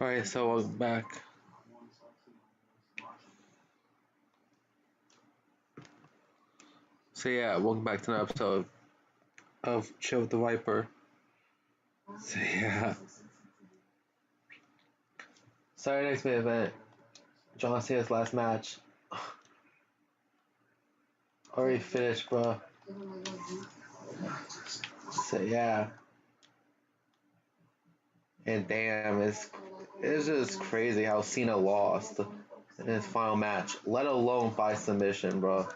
Alright, so welcome back. So yeah, welcome back to another episode of Chill with the Viper. So yeah. Saturday night's main event. John Cena's last match. Already finished, bro. So yeah. And damn, it's just crazy how Cena lost in his final match, let alone by submission, bro.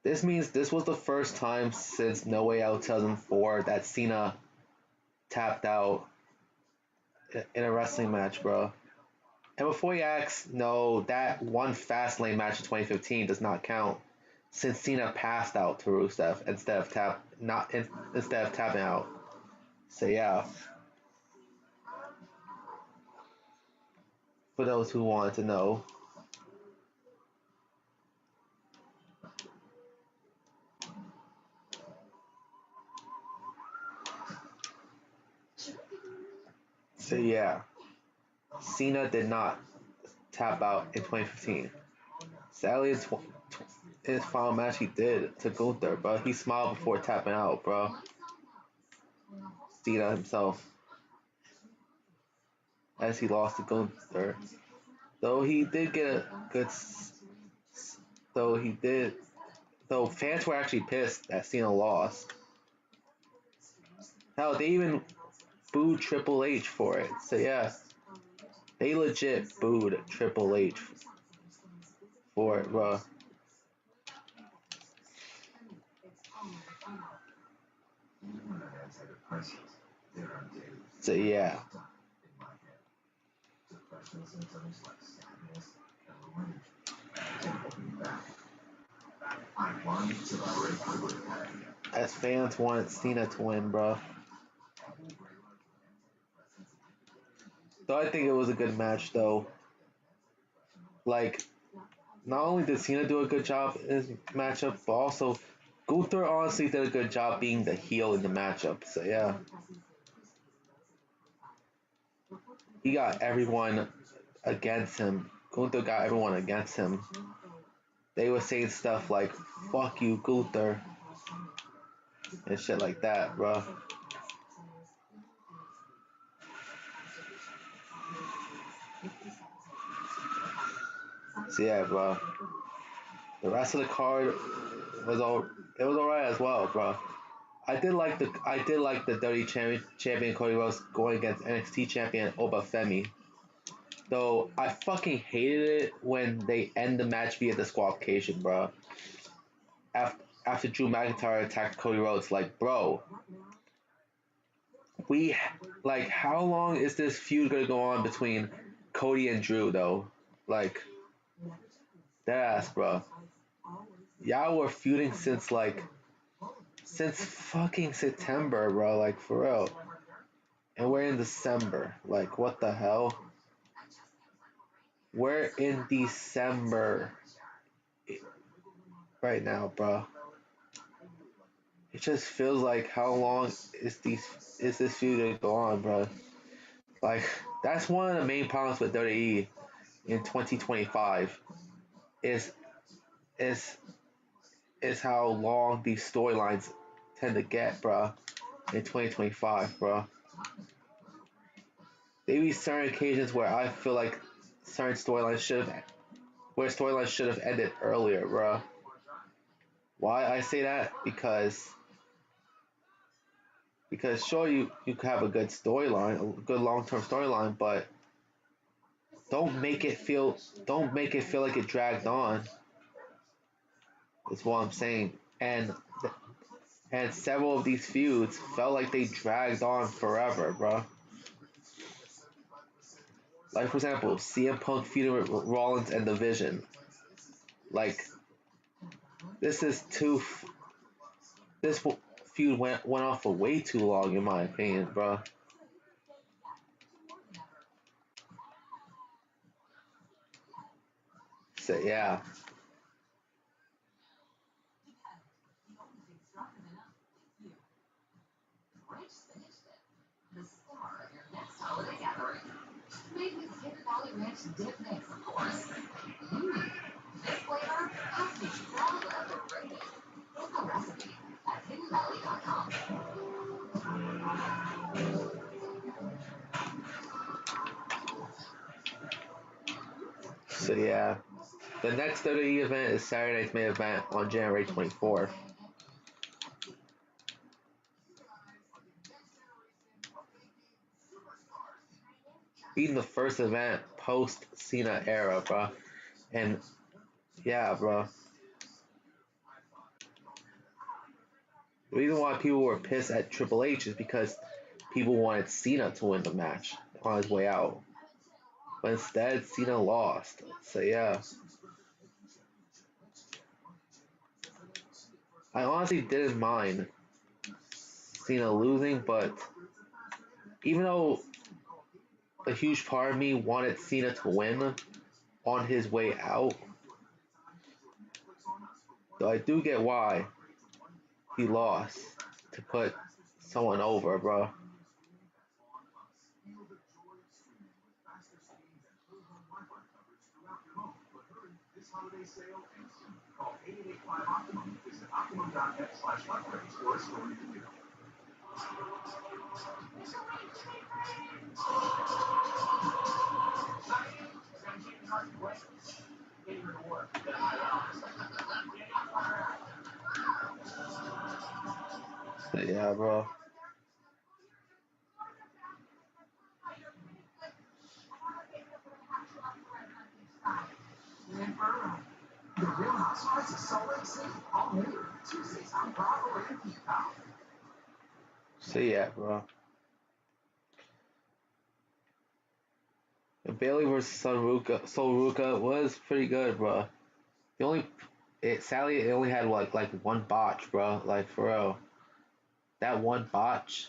This means this was the first time since No Way Out 2004 that Cena tapped out in a wrestling match, bro. And before you ask, no, that one Fastlane match in 2015 does not count, since Cena passed out to Rusev instead of tapping out. So yeah, for those who wanted to know. So yeah, Cena did not tap out in 2015. Sadly, in his final match he did to Gunther, but he smiled before tapping out, bro. Cena himself, as he lost to Gunther. Though he did get a good, though he did, though fans were actually pissed that Cena lost. Hell, they even booed Triple H for it. So yeah, they legit booed Triple H for it, bro. So yeah. As fans wanted Cena to win, bro. Though I think it was a good match, though. Like, not only did Cena do a good job in his matchup, but also Gunther honestly did a good job being the heel in the matchup. So yeah, he got everyone against him. Gunther got everyone against him. They were saying stuff like "fuck you, Gunther" and shit like that, bro. So yeah, bro. The rest of the card was alright as well, bro. I did like the Dirty Champion Cody Rhodes going against NXT Champion Oba Femi. Though I fucking hated it when they end the match via disqualification, bro. After Drew McIntyre attacked Cody Rhodes, like, bro, we like how long is this feud gonna go on between Cody and Drew though? Like, that ass, bro. Y'all were feuding since fucking September, bro. Like, for real. And we're in December. Like, what the hell? We're in December right now, bro. It just feels like how long is this feud gonna go on, bro? Like, that's one of the main problems with WWE in 2025 is is is how long these storylines tend to get, bro. In 2025, bro. There be certain occasions where I feel like certain storylines should have ended earlier, bro. Why I say that? Because sure you could have a good storyline, a good long term storyline, but don't make it feel like it dragged on. Is what I'm saying. And several of these feuds felt like they dragged on forever, bro. Like, for example, CM Punk feuding with Rollins and Division. Like, this is too. This feud went on for way too long, in my opinion, bro. So yeah, So yeah, the next WWE event is Saturday night's main event on January 24th. Being the first event post Cena era, bro. And yeah, bro. The reason why people were pissed at Triple H is because people wanted Cena to win the match on his way out. But instead, Cena lost. So yeah. I honestly didn't mind Cena losing, but even though a huge part of me wanted Cena to win on his way out, so I do get why he lost to put someone over, bro. So yeah, bro. So yeah, bro. Bailey versus Sol Ruka was pretty good, bro. The only sadly it only had like one botch, bro. Like for real, that one botch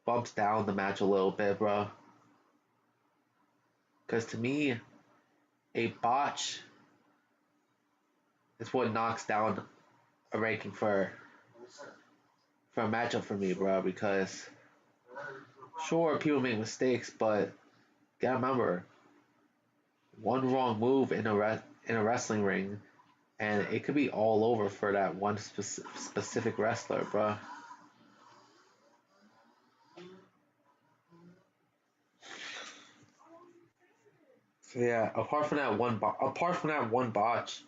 bumps down the match a little bit, bro. Because to me, a botch is what knocks down a ranking for a matchup for me, bro. Because sure, people make mistakes, but gotta remember, one wrong move in a wrestling ring, and it could be all over for that one specific wrestler, bro. So yeah, apart from that one botch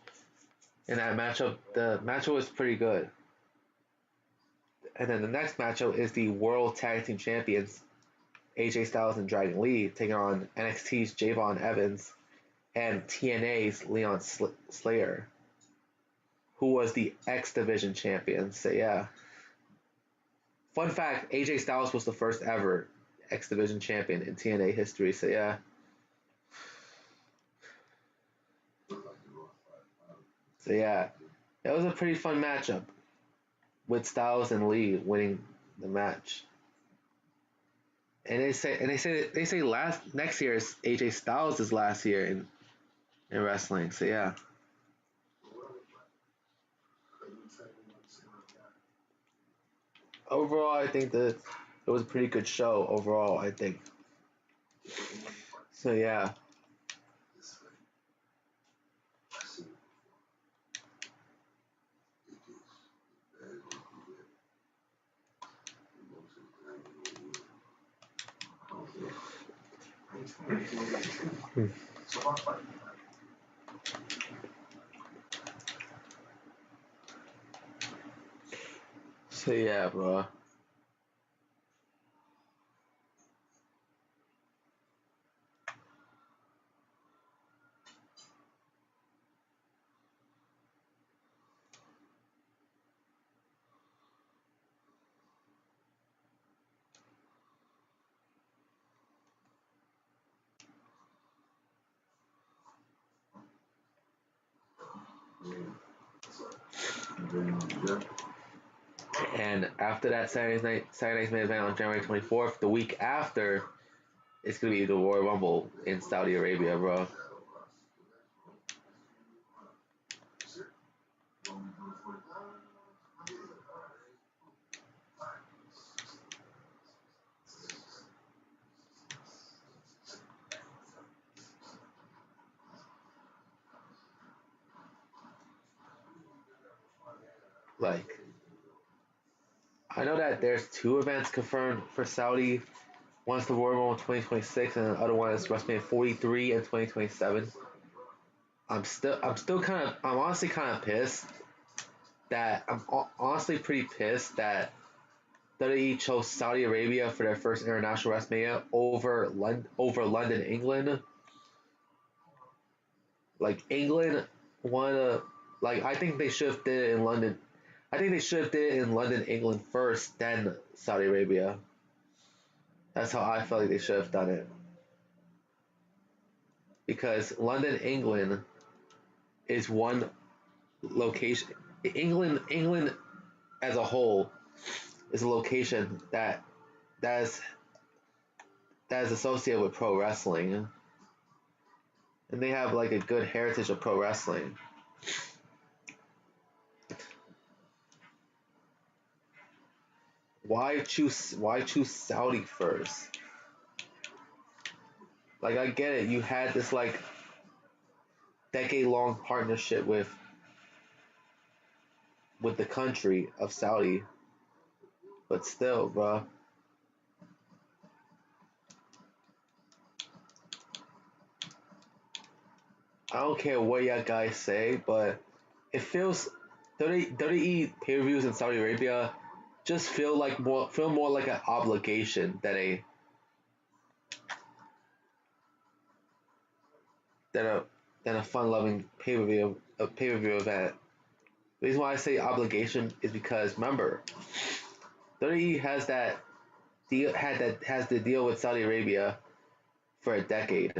in that matchup, the matchup was pretty good. And then the next matchup is the World Tag Team Champions AJ Styles and Dragon Lee taking on NXT's Javon Evans and TNA's Leon Slayer, who was the X Division champion. So yeah, fun fact: AJ Styles was the first ever X Division champion in TNA history. So yeah, so yeah, that was a pretty fun matchup with Styles and Lee winning the match. And they say last next year is AJ Styles' last year in wrestling. So yeah, overall I think that it was a pretty good show. Overall, I think. So yeah. So yeah, bro. And after that Saturday night's main event on January 24th, the week after, it's gonna be the Royal Rumble in Saudi Arabia, bro. Like, I know that there's two events confirmed for Saudi. One's the Royal Rumble in 2026, and the other one is WrestleMania 43 in 2027. I'm honestly kind of pissed that honestly pretty pissed that WWE chose Saudi Arabia for their first international WrestleMania over London, England. Like England wanna like I think they should have did it in London. I think they should have did it in London, England first, then Saudi Arabia. That's how I feel like they should have done it. Because London, England is one location. England as a whole is a location that is that is associated with pro wrestling, and they have like a good heritage of pro wrestling. Why choose Saudi first? Like I get it, you had this like decade long partnership with the country of Saudi, but still, bro. I don't care what y'all guys say, but it feels WWE pay-per-views in Saudi Arabia just feel more like an obligation than a than a fun-loving pay-per-view event. The reason why I say obligation is because remember, WWE has the deal with Saudi Arabia for a decade.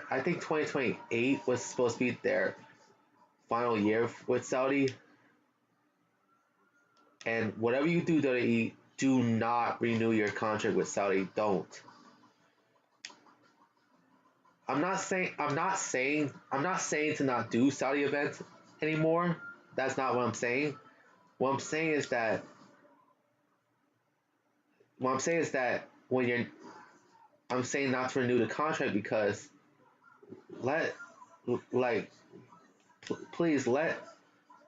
I think 2028 was supposed to be their final year with Saudi. And whatever you do, WWE, do not renew your contract with Saudi. Don't. I'm not saying to not do Saudi events anymore. That's not what I'm saying. What I'm saying is that what I'm saying is that when you're I'm saying not to renew the contract because let like please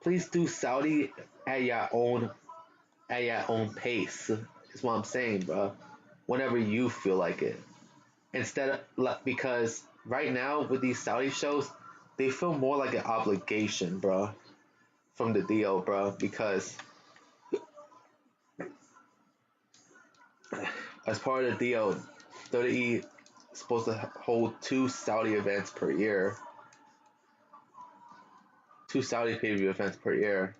please do Saudi at your own pace. Is what I'm saying, bro. Whenever you feel like it. Instead of because right now with these Saudi shows, they feel more like an obligation, bro, from the deal, bro. Because as part of the deal, WWE is supposed to hold two Saudi events per year, two Saudi pay-per-view events per year.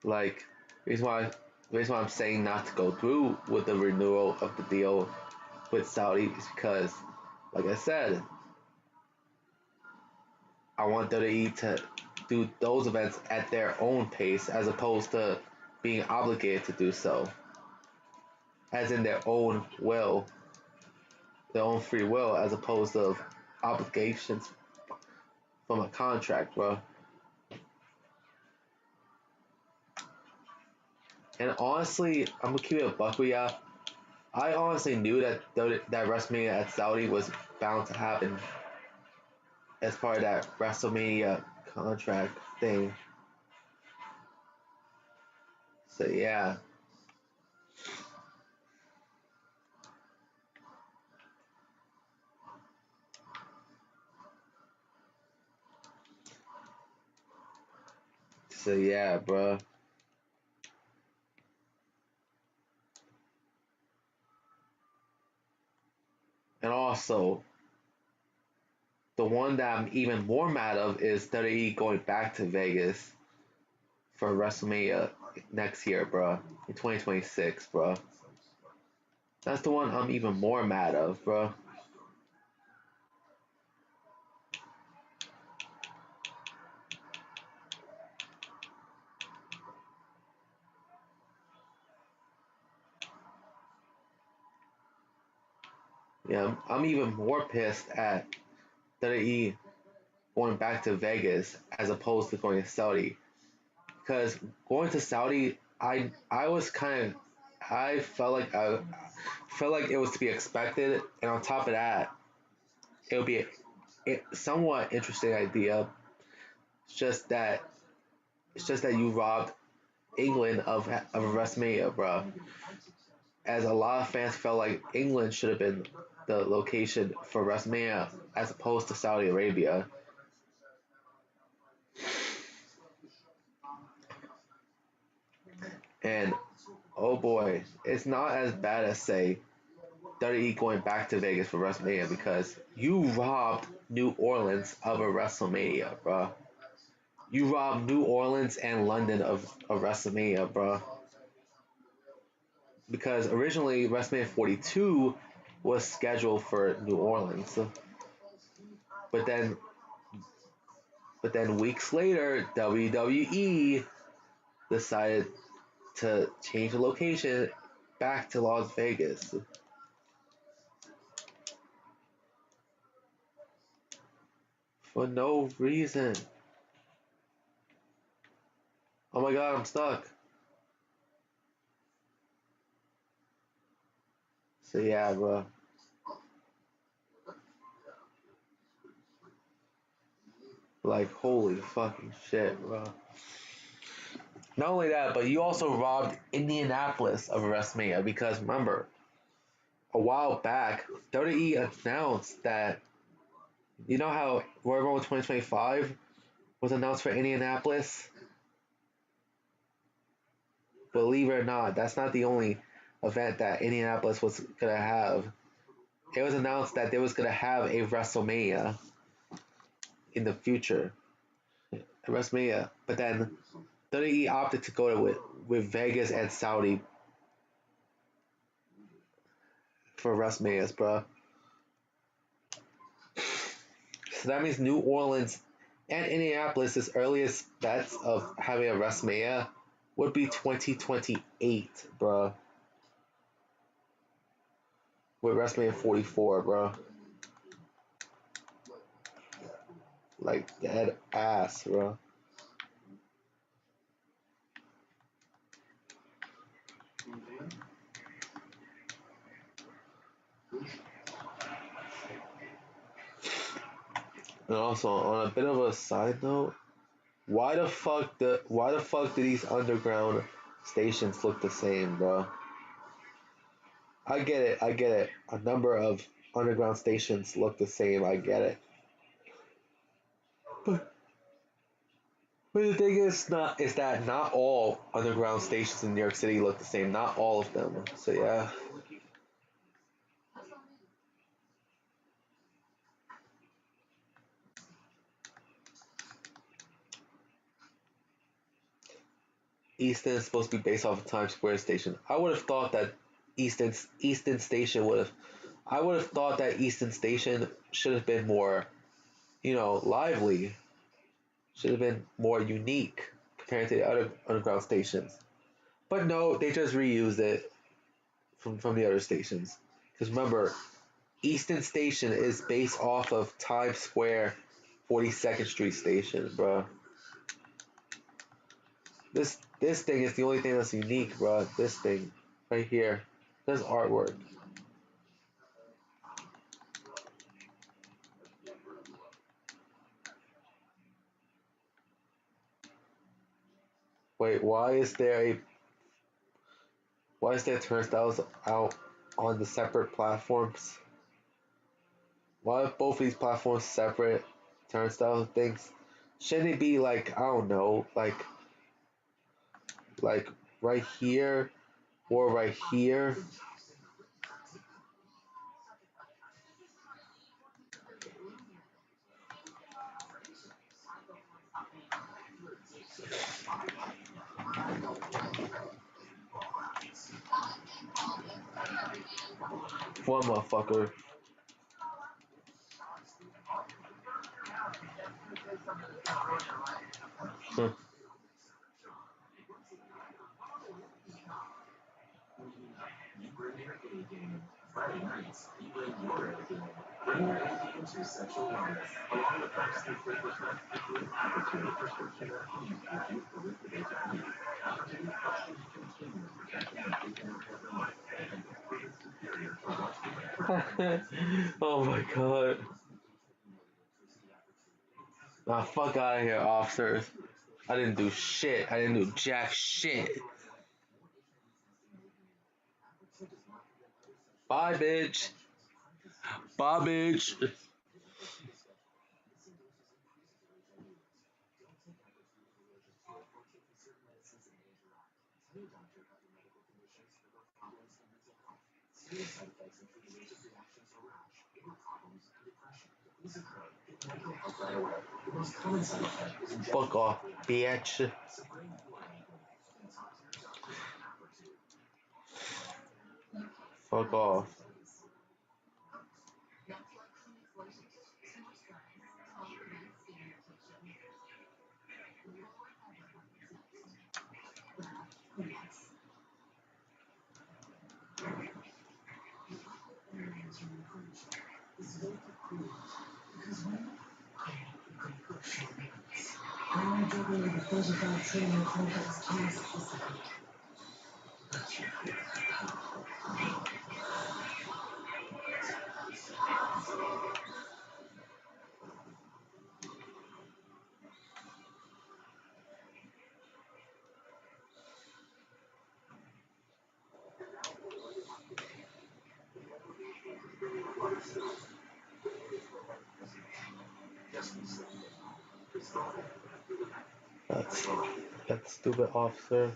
Like, the reason why I'm saying not to go through with the renewal of the deal with Saudi is because, like I said, I want WWE to do those events at their own pace as opposed to being obligated to do so, as in their own free will, as opposed to obligations from a contract, bro. And honestly, I'm gonna keep it a buck with ya. I honestly knew that WrestleMania at Saudi was bound to happen as part of that WrestleMania contract thing. So yeah, so yeah, bro. And also, the one that I'm even more mad of is WWE going back to Vegas for WrestleMania next year, bro, in 2026, bro. That's the one I'm even more mad of, bro. Yeah, I'm even more pissed at WWE going back to Vegas as opposed to going to Saudi. Because going to Saudi, I was kind of I felt like it was to be expected, and on top of that, it would be a somewhat interesting idea. It's just that you robbed England of a WrestleMania, bro. As a lot of fans felt like England should have been the location for WrestleMania as opposed to Saudi Arabia. And oh boy, it's not as bad as say WWE going back to Vegas for WrestleMania because you robbed New Orleans of a WrestleMania, bro. You robbed New Orleans and London of WrestleMania, bro. Because originally WrestleMania 42 was scheduled for New Orleans, but then weeks later WWE decided to change the location back to Las Vegas for no reason. Oh my god, I'm stuck. So yeah, bro. Like holy fucking shit, bro. Not only that, but you also robbed Indianapolis of WrestleMania because remember, a while back, WWE announced that you know how Royal Rumble 2025 was announced for Indianapolis? Believe it or not, that's not the only event that Indianapolis was gonna have. It was announced that they was gonna have a WrestleMania in the future, a WrestleMania. But then WWE opted to go with Vegas and Saudi for WrestleManias, bro. So that means New Orleans and Indianapolis' earliest bets of having a WrestleMania would be 2028, bro. With WrestleMania 44, bro. Like dead ass, bro. And also, on a bit of a side note, why the fuck do these underground stations look the same, bro? I get it. A number of underground stations look the same. I get it. But the thing is that not all underground stations in New York City look the same. Not all of them. So yeah. Easton is supposed to be based off of Times Square station. I would have thought that Easton Station would have. I would have thought that Easton Station should have been more, lively. Should have been more unique compared to the other underground stations. But no, they just reused it from the other stations. Because remember, Easton Station is based off of Times Square 42nd Street Station, bro. This thing is the only thing that's unique, bro. This thing right here. This artwork. Wait, why is there turnstiles out on the separate platforms? Why are both of these platforms separate turnstile things? Shouldn't it be like I don't know, like right here or right here? One motherfucker. Huh. Oh my god. Nah, fuck out of here, officers. I didn't do shit. I didn't do jack shit. Bye, bitch. Bye, bitch. Fuck off, bitch. Fuck off. That's that stupid officer.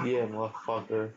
Yeah, motherfucker.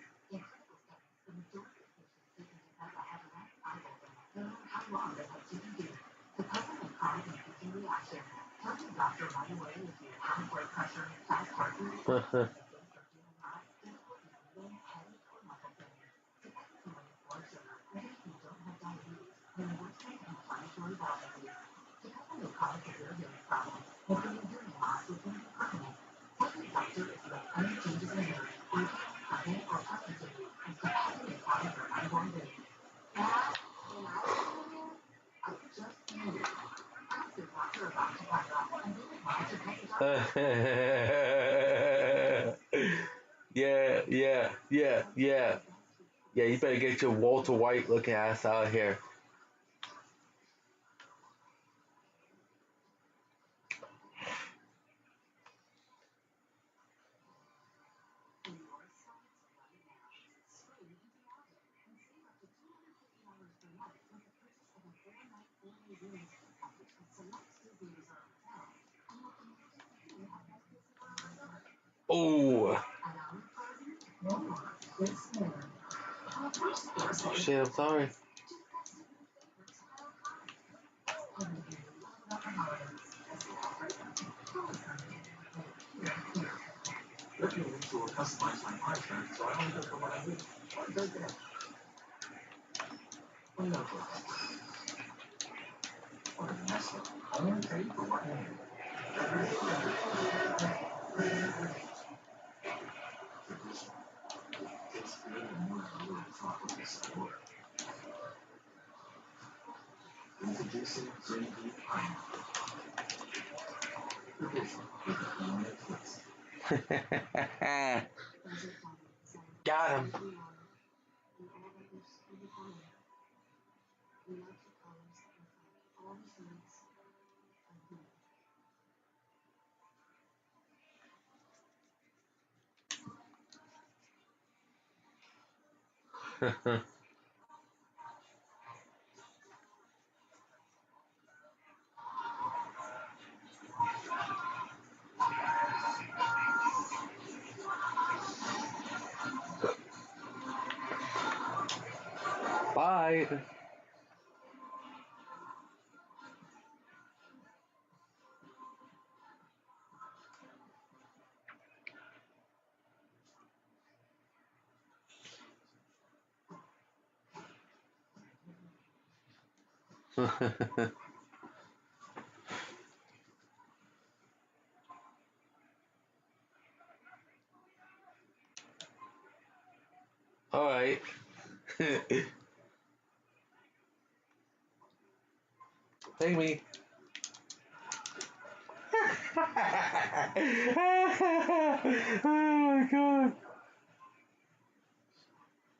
Yeah, yeah, yeah, yeah. Yeah, you better get your Walter White looking ass out of here. Oh. Oh shit, I'm sorry. Got him. Bye. Alright. Take me. Oh my god.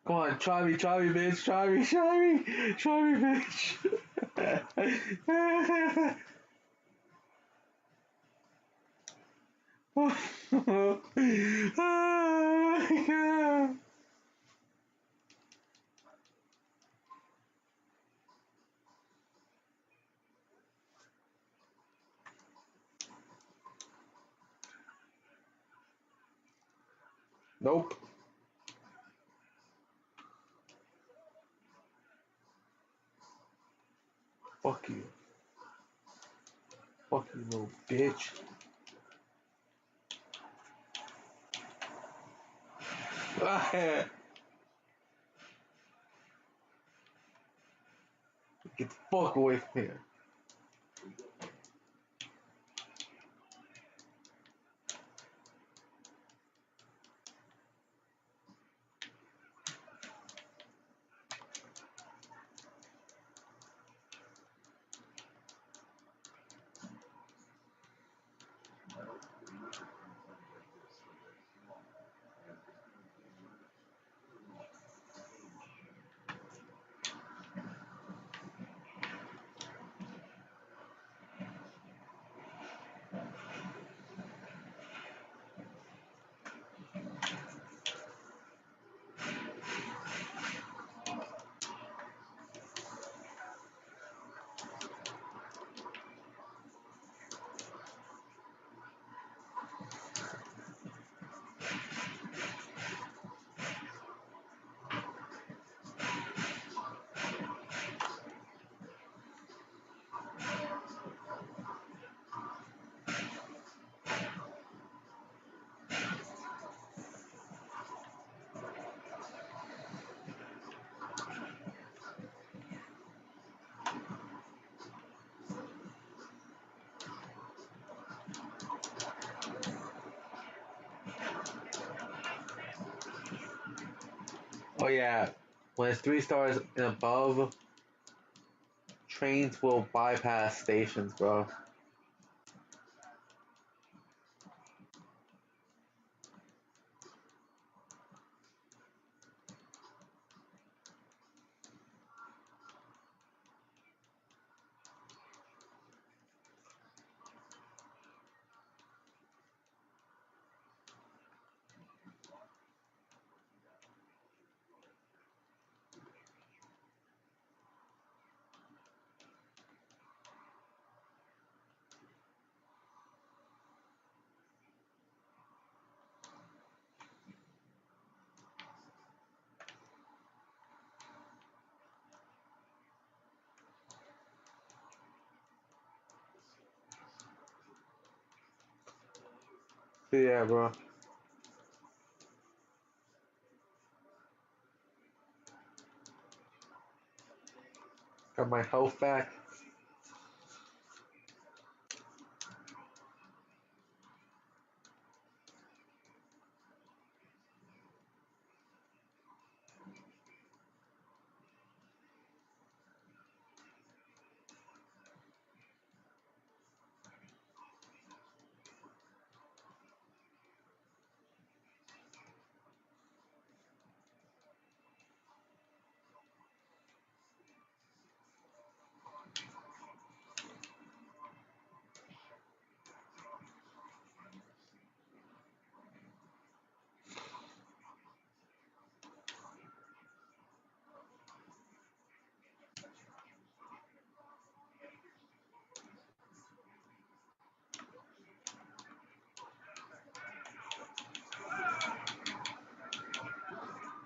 Come on, try me, bitch. Try me, bitch. Oh my god. Nope. Fuck you. Fuck you, little bitch. Get the fuck away from here. Oh yeah, when it's 3 stars and above, trains will bypass stations, bro. So yeah, bro. Got my health back.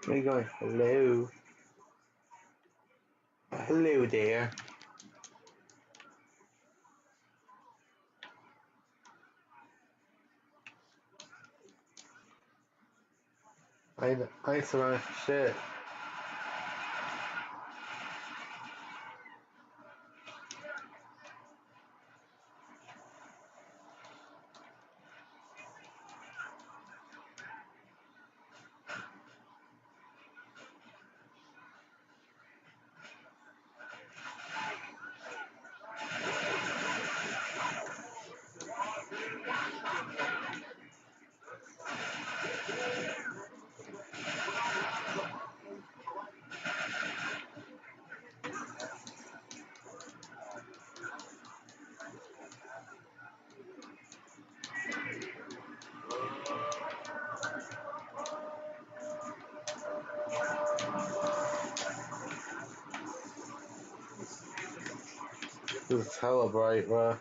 Where you going? Hello. Hello there. I ain't surrounded for shit. This is hella bright, bro.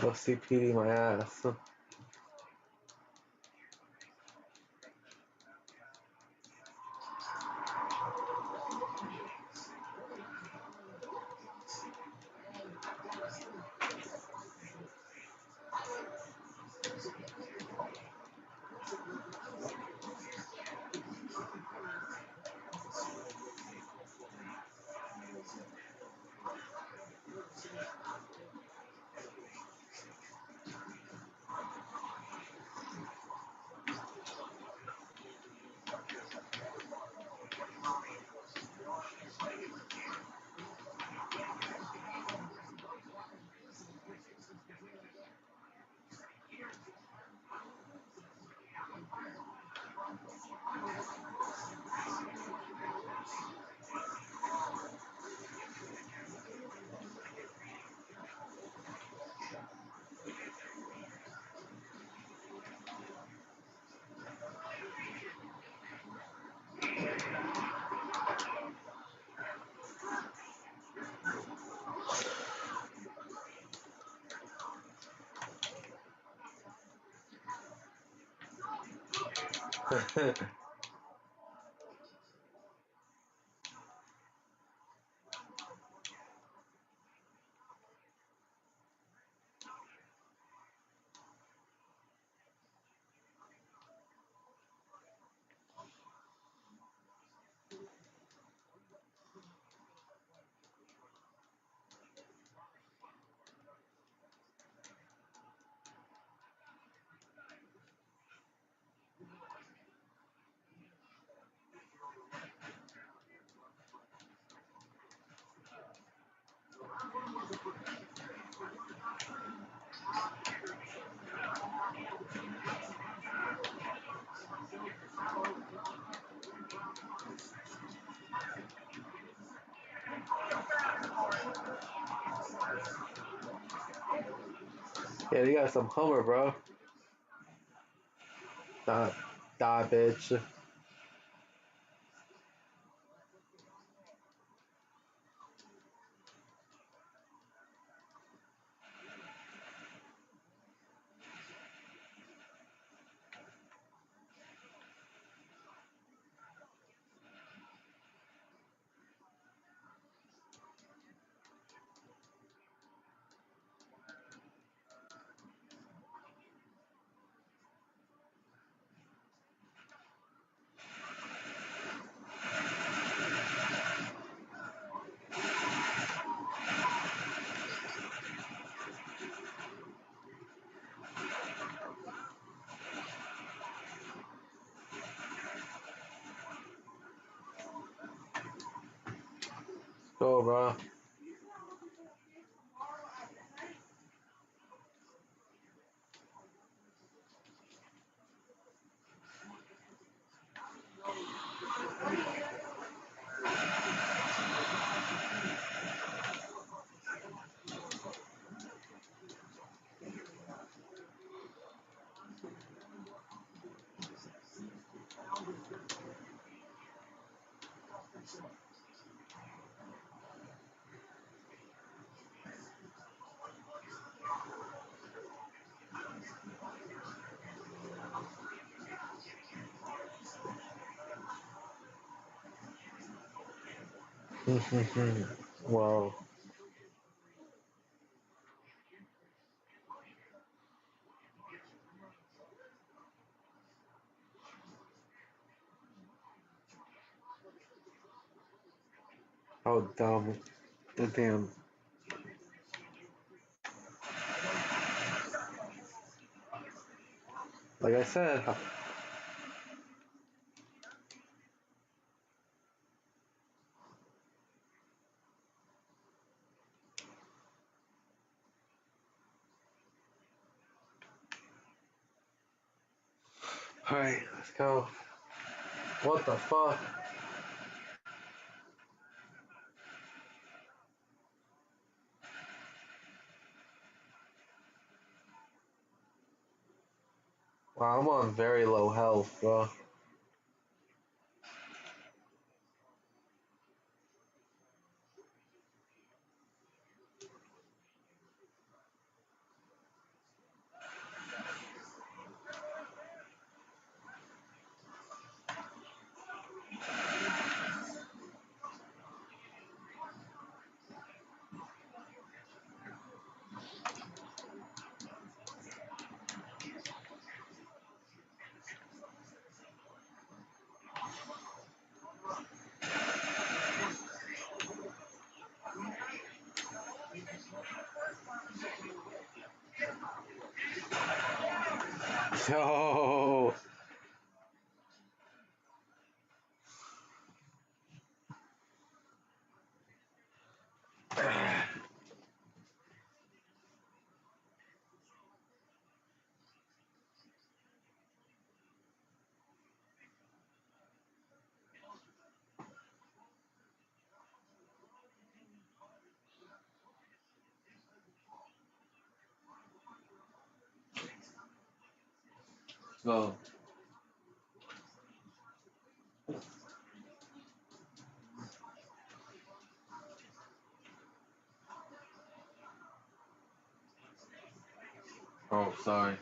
Go see PD my ass. Yeah, you got some Hummer, bro. Die, die, bitch. Go, bro. Well, how dumb the damn. Like I said, alright, let's go. What the fuck? Wow, I'm on very low health, bro. Yo! Go. Oh, sorry.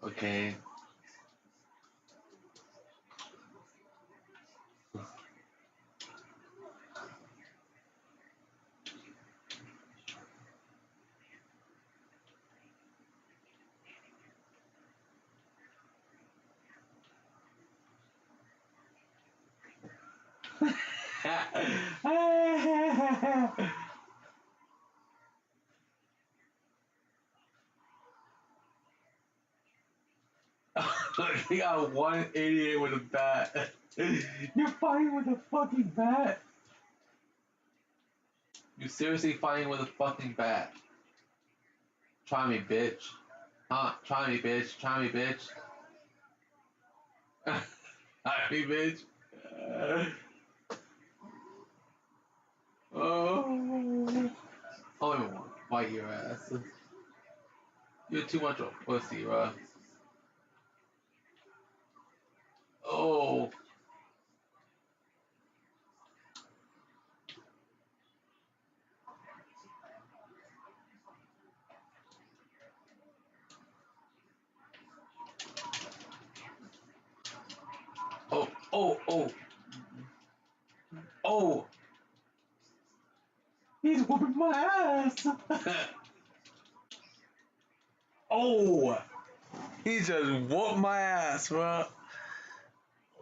Okay. He got 188 with a bat. You're fighting with a fucking bat? You seriously fighting with a fucking bat? Try me, bitch. Huh? Try me, bitch. Try me, bitch. Try me, bitch. Oh. Oh, I want to fight your ass. You're too much of a pussy, bro. Oh. Oh. Oh. Oh. Oh. He's whooping my ass. Oh. He just whooped my ass, bro.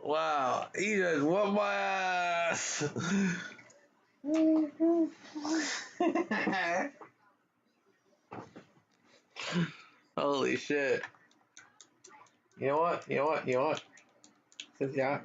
Wow. He just whooped my ass. Holy shit. You know what? You know what? You know what? Since yeah.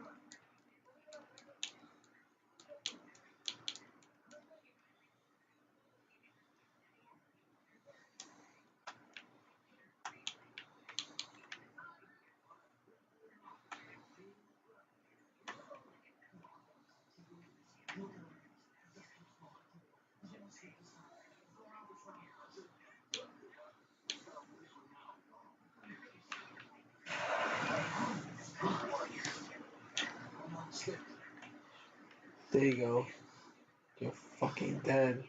There you go. You're fucking dead.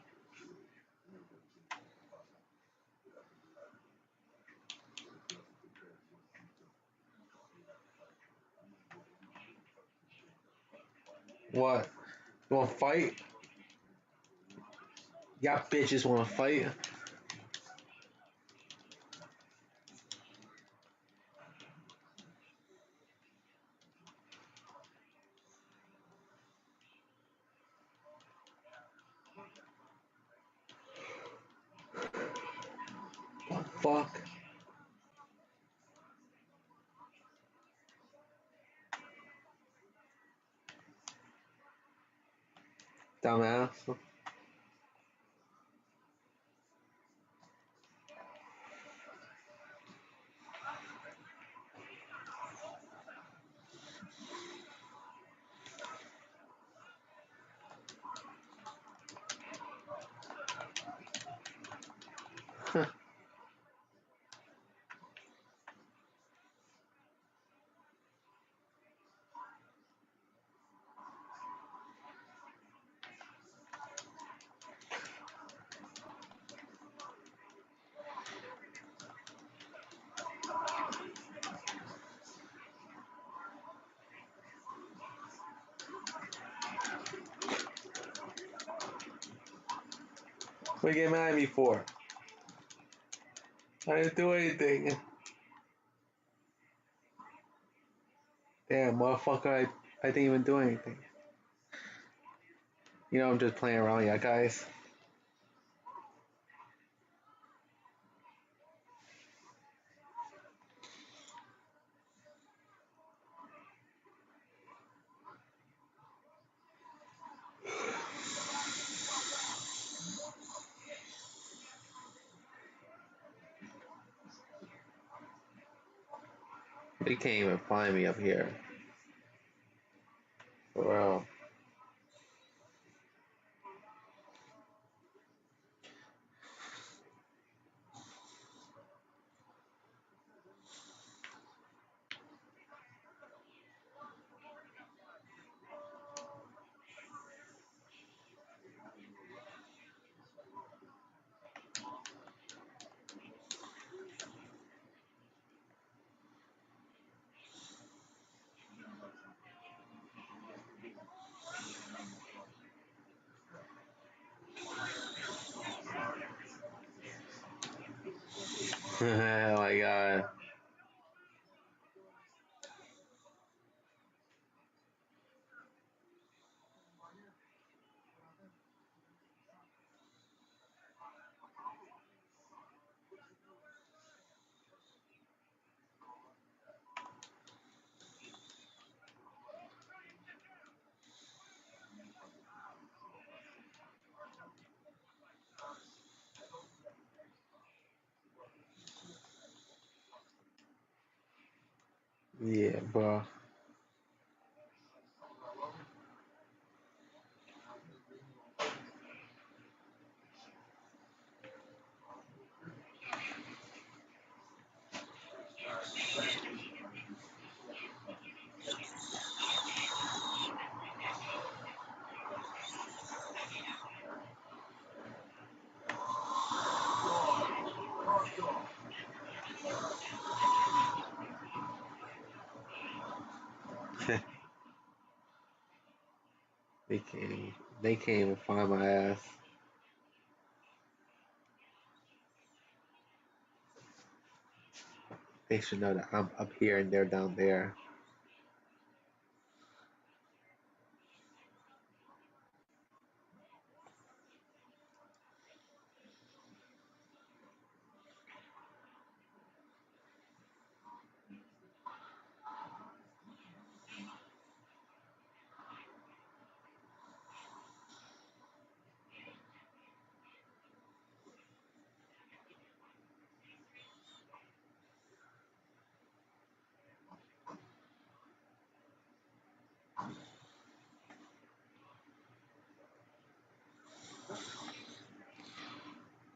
What? You wanna fight? Y'all bitches wanna fight? Fuck. Dumbass. What you get mad at me for? I didn't do anything. Damn, motherfucker, I didn't even do anything. You know, I'm just playing around, yeah, guys. They can't even find me up here. For real. Oh my god. Yeah, bro. 'They can't. They can't even find my ass. They should know that I'm up here and they're down there.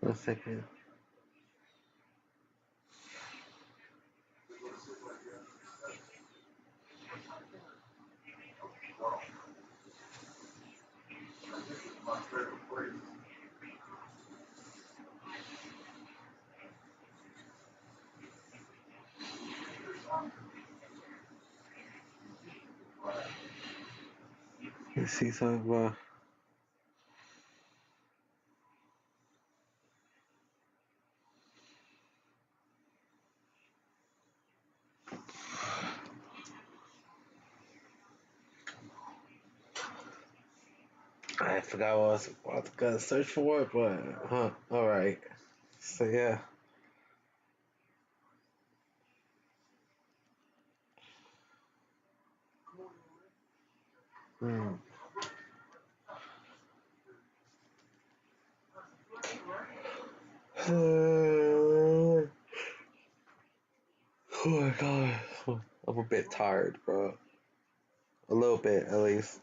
One second. see something. I forgot what I was gonna search for, but all right. So yeah. Hmm. Oh my god, I'm a bit tired, bro. A little bit, at least.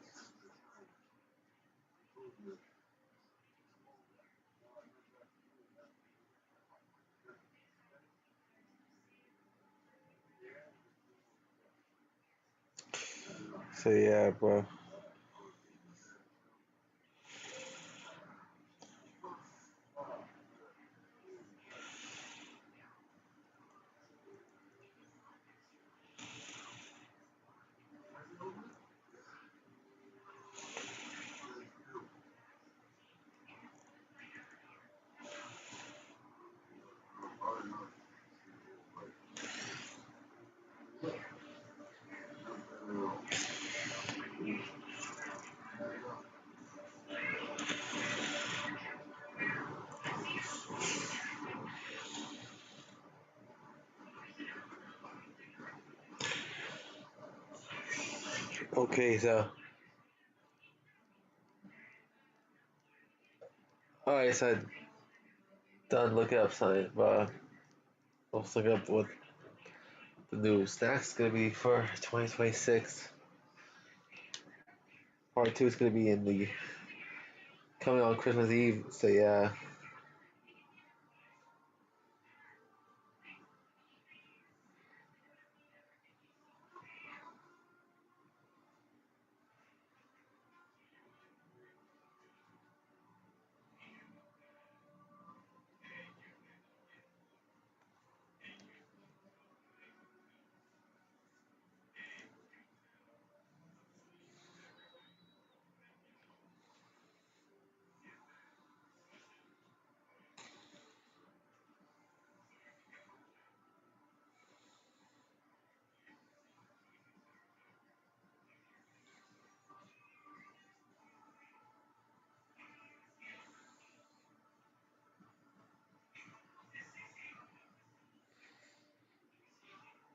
So yeah, bro. Okay, so alright, so I done looking up something, but let's look up what the new snack's gonna be for 2026. Part two is gonna be in the coming on Christmas Eve. So yeah,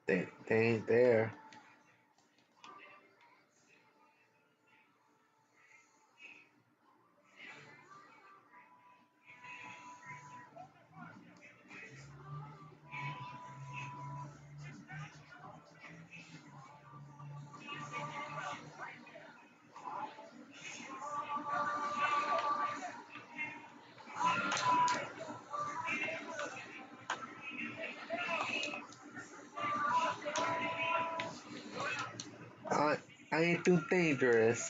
they ain't there. I I ain't too dangerous.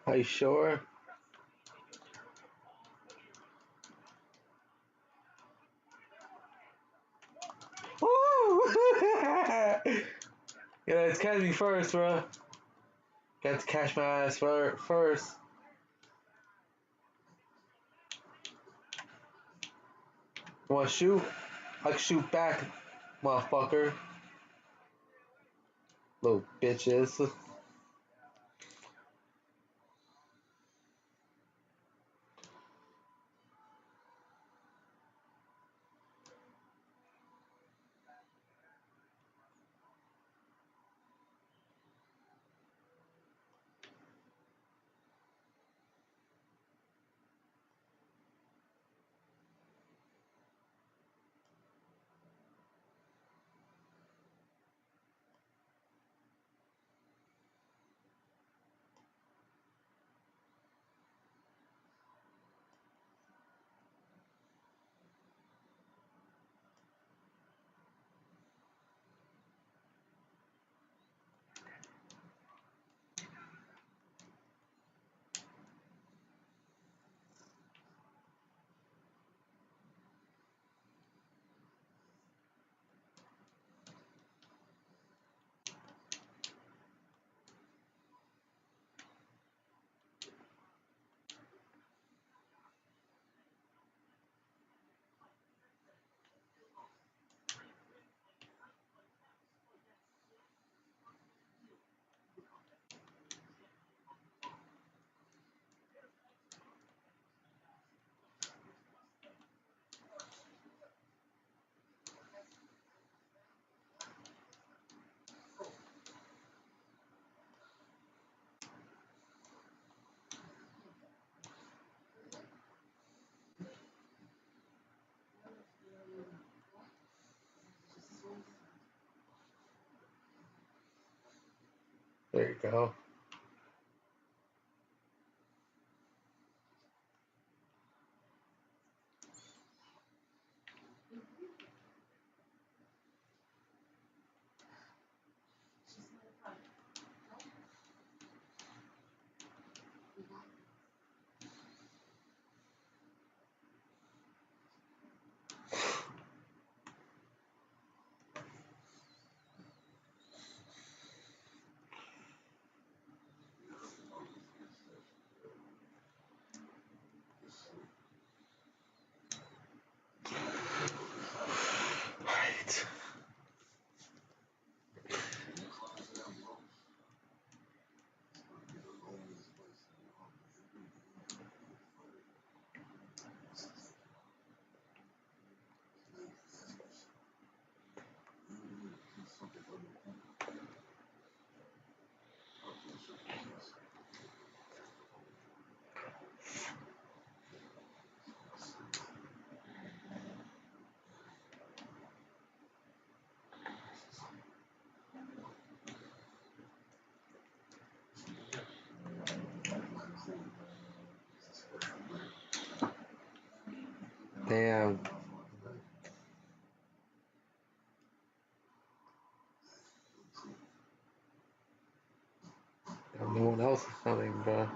Are you sure? Woo! Yeah, it's catch me first, bro. Got to catch my ass first. You wanna shoot? I can shoot back, motherfucker. Little bitches. There you go. Right. Damn. No one else is coming, bro.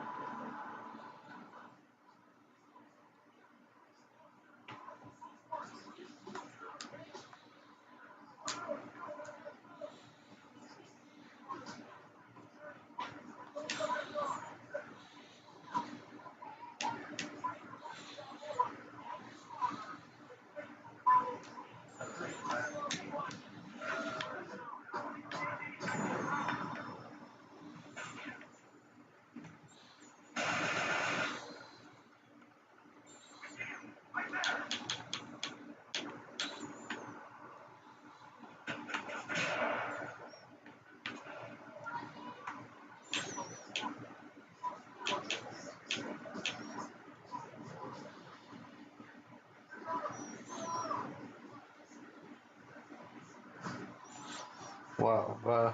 Wow, bro.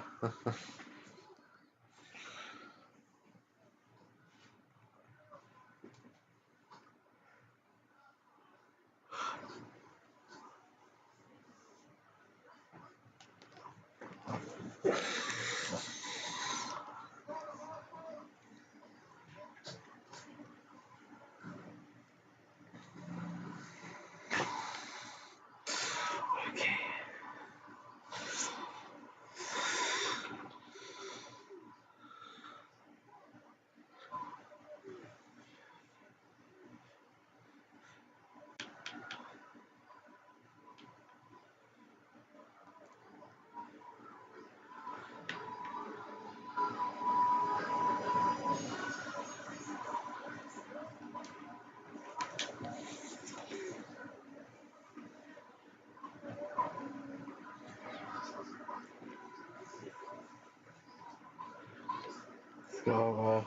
Let's go, bro.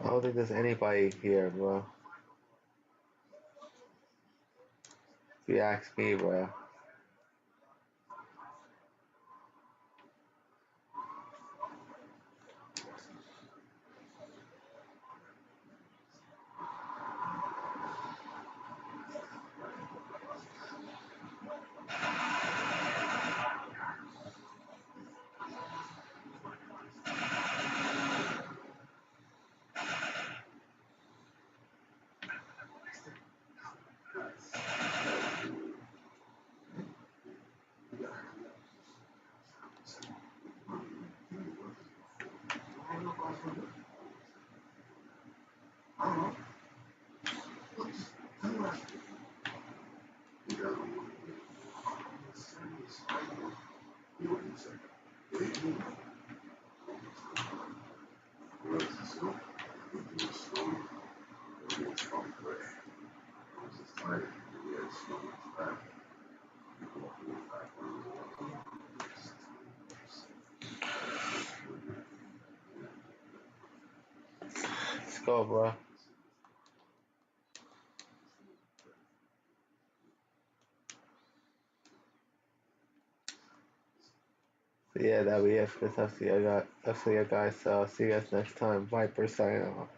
I don't think there's anybody here, bro. If you ask me, bro. Let's go, bro. So yeah, that'll be it for this episode. I got episode, guys. So see you guys next time. Viper signing off.